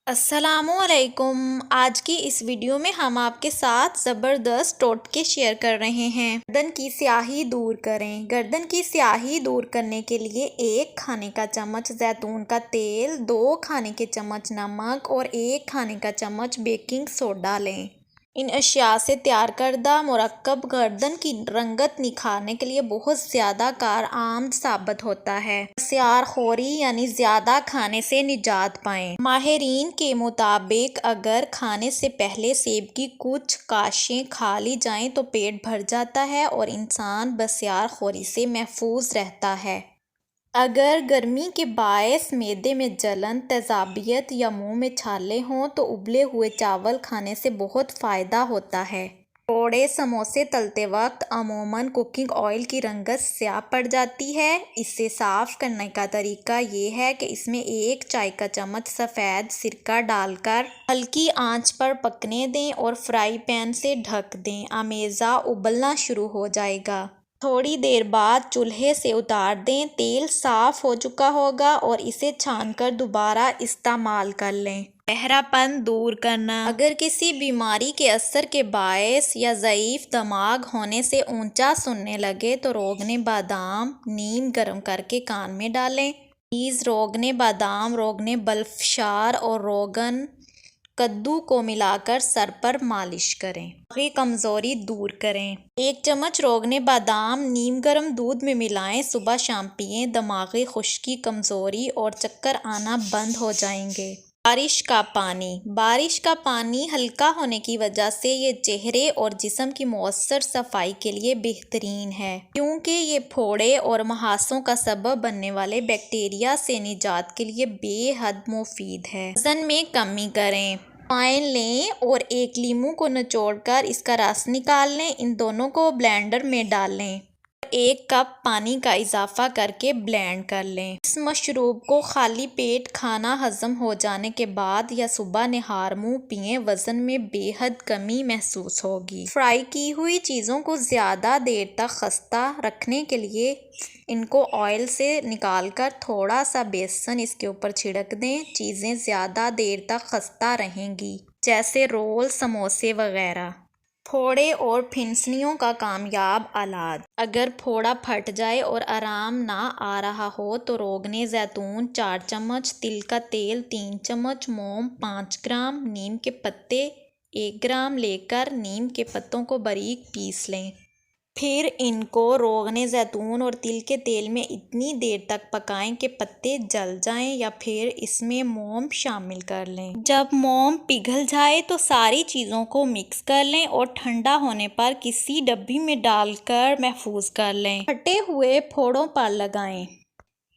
السلام علیکم۔ آج کی اس ویڈیو میں ہم آپ کے ساتھ زبردست ٹوٹکے شیئر کر رہے ہیں۔ گردن کی سیاہی دور کریں۔ گردن کی سیاہی دور کرنے کے لیے 1 کھانے کا چمچ زیتون کا تیل، 2 کھانے کے چمچ نمک اور 1 کھانے کا چمچ بیکنگ سوڈا لیں۔ ان اشیاء سے تیار کردہ مرکب گردن کی رنگت نکھارنے کے لیے بہت زیادہ کارآمد ثابت ہوتا ہے۔ بسیار خوری یعنی زیادہ کھانے سے نجات پائیں۔ ماہرین کے مطابق اگر کھانے سے پہلے سیب کی کچھ قاشیں کھا لی جائیں تو پیٹ بھر جاتا ہے اور انسان بسیار خوری سے محفوظ رہتا ہے۔ اگر گرمی کے باعث معدے میں جلن، تیزابیت یا منہ میں چھالے ہوں تو ابلے ہوئے چاول کھانے سے بہت فائدہ ہوتا ہے۔ پکوڑے، سموسے تلتے وقت عموماً کوکنگ آئل کی رنگت سیاہ پڑ جاتی ہے۔ اسے صاف کرنے کا طریقہ یہ ہے کہ اس میں 1 چائے کا چمچ سفید سرکہ ڈال کر ہلکی آنچ پر پکنے دیں اور فرائی پین سے ڈھک دیں۔ آمیزہ ابلنا شروع ہو جائے گا۔ تھوڑی دیر بعد چولہے سے اتار دیں۔ تیل صاف ہو چکا ہوگا اور اسے چھان کر دوبارہ استعمال کر لیں۔ بہرا پن دور کرنا۔ اگر کسی بیماری کے اثر کے باعث یا ضعیف دماغ ہونے سے اونچا سننے لگے تو روغن بادام نیم گرم کر کے کان میں ڈالیں۔ نیز روغن بادام، روغن بلفشار اور روغن کدو کو ملا کر سر پر مالش کریں۔ دماغی کمزوری دور کریں۔ 1 چمچ روغن بادام نیم گرم دودھ میں ملائیں۔ صبح شام پئیں۔ دماغی خشکی، کمزوری اور چکر آنا بند ہو جائیں گے۔ بارش کا پانی۔ بارش کا پانی ہلکا ہونے کی وجہ سے یہ چہرے اور جسم کی مؤثر صفائی کے لیے بہترین ہے، کیونکہ یہ پھوڑے اور مہاسوں کا سبب بننے والے بیکٹیریا سے نجات کے لیے بے حد مفید ہے۔ وزن میں کمی کریں۔ اجوائن لیں اور 1 لیموں کو نچوڑ کر اس کا رس نکال لیں۔ ان دونوں کو بلینڈر میں ڈال لیں اور 1 کپ پانی کا اضافہ کر کے بلینڈ کر لیں۔ اس مشروب کو خالی پیٹ کھانا ہضم ہو جانے کے بعد یا صبح نہار منہ پئیں۔ وزن میں بے حد کمی محسوس ہوگی۔ فرائی کی ہوئی چیزوں کو زیادہ دیر تک خستہ رکھنے کے لیے ان کو آئل سے نکال کر تھوڑا سا بیسن اس کے اوپر چھڑک دیں۔ چیزیں زیادہ دیر تک خستہ رہیں گی، جیسے رول، سموسے وغیرہ۔ پھوڑے اور پھنسیوں کا کامیاب علاج۔ اگر پھوڑا پھٹ جائے اور آرام نہ آ رہا ہو تو روغن زیتون 4 چمچ، تل کا تیل 3 چمچ، موم 5 گرام، نیم کے پتے 1 گرام لے کر نیم کے پتوں کو باریک پیس لیں۔ پھر ان کو روغن زیتون اور تل کے تیل میں اتنی دیر تک پکائیں کہ پتے جل جائیں یا پھر اس میں موم شامل کر لیں۔ جب موم پگھل جائے تو ساری چیزوں کو مکس کر لیں اور ٹھنڈا ہونے پر کسی ڈبی میں ڈال کر محفوظ کر لیں۔ پھٹے ہوئے پھوڑوں پر لگائیں۔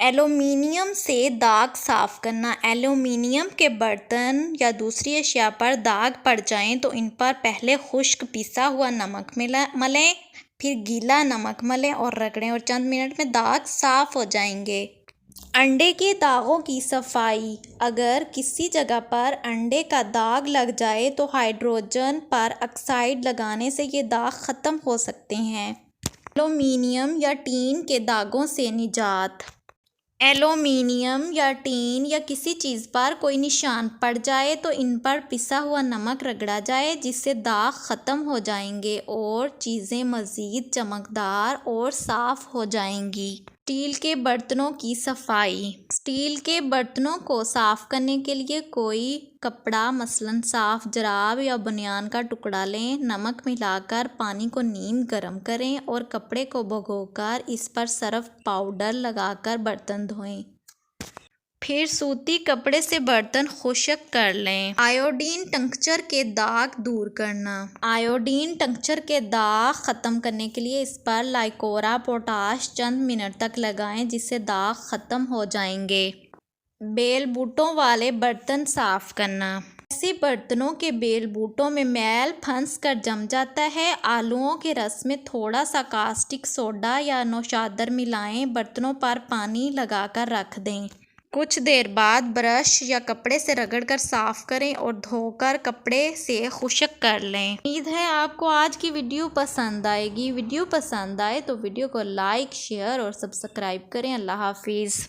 ایلومینیم سے داغ صاف کرنا۔ ایلومینیم کے برتن یا دوسری اشیاء پر داغ پڑ جائیں تو ان پر پہلے خشک پسا ہوا نمک ملیں، پھر گیلا نمک ملیں اور رگڑیں اور چند منٹ میں داغ صاف ہو جائیں گے۔ انڈے کے داغوں کی صفائی۔ اگر کسی جگہ پر انڈے کا داغ لگ جائے تو ہائیڈروجن پر آکسائڈ لگانے سے یہ داغ ختم ہو سکتے ہیں۔ ایلومینیم یا ٹین کے داغوں سے نجات۔ ایلومینیم یا ٹین یا کسی چیز پر کوئی نشان پڑ جائے تو ان پر پسا ہوا نمک رگڑا جائے، جس سے داغ ختم ہو جائیں گے اور چیزیں مزید چمکدار اور صاف ہو جائیں گی۔ اسٹیل کے برتنوں کی صفائی۔ اسٹیل کے برتنوں کو صاف کرنے کے لیے کوئی کپڑا، مثلاً صاف جراب یا بنیان کا ٹکڑا لیں۔ نمک ملا کر پانی کو نیم گرم کریں اور کپڑے کو بھگو کر اس پر سرف پاؤڈر لگا کر برتن دھوئیں۔ پھر سوتی کپڑے سے برتن خشک کر لیں۔ آیوڈین ٹنکچر کے داغ دور کرنا۔ آیوڈین ٹنکچر کے داغ ختم کرنے کے لیے اس پر لائکورا پوٹاش چند منٹ تک لگائیں، جس سے داغ ختم ہو جائیں گے۔ بیل بوٹوں والے برتن صاف کرنا۔ ایسے برتنوں کے بیل بوٹوں میں میل پھنس کر جم جاتا ہے۔ آلوؤں کے رس میں تھوڑا سا کاسٹک سوڈا یا نوشادر ملائیں۔ برتنوں پر پانی لگا کر رکھ دیں۔ کچھ دیر بعد برش یا کپڑے سے رگڑ کر صاف کریں اور دھو کر کپڑے سے خشک کر لیں۔ امید ہے آپ کو آج کی ویڈیو پسند آئے گی۔ ویڈیو پسند آئے تو ویڈیو کو لائک، شیئر اور سبسکرائب کریں۔ اللہ حافظ۔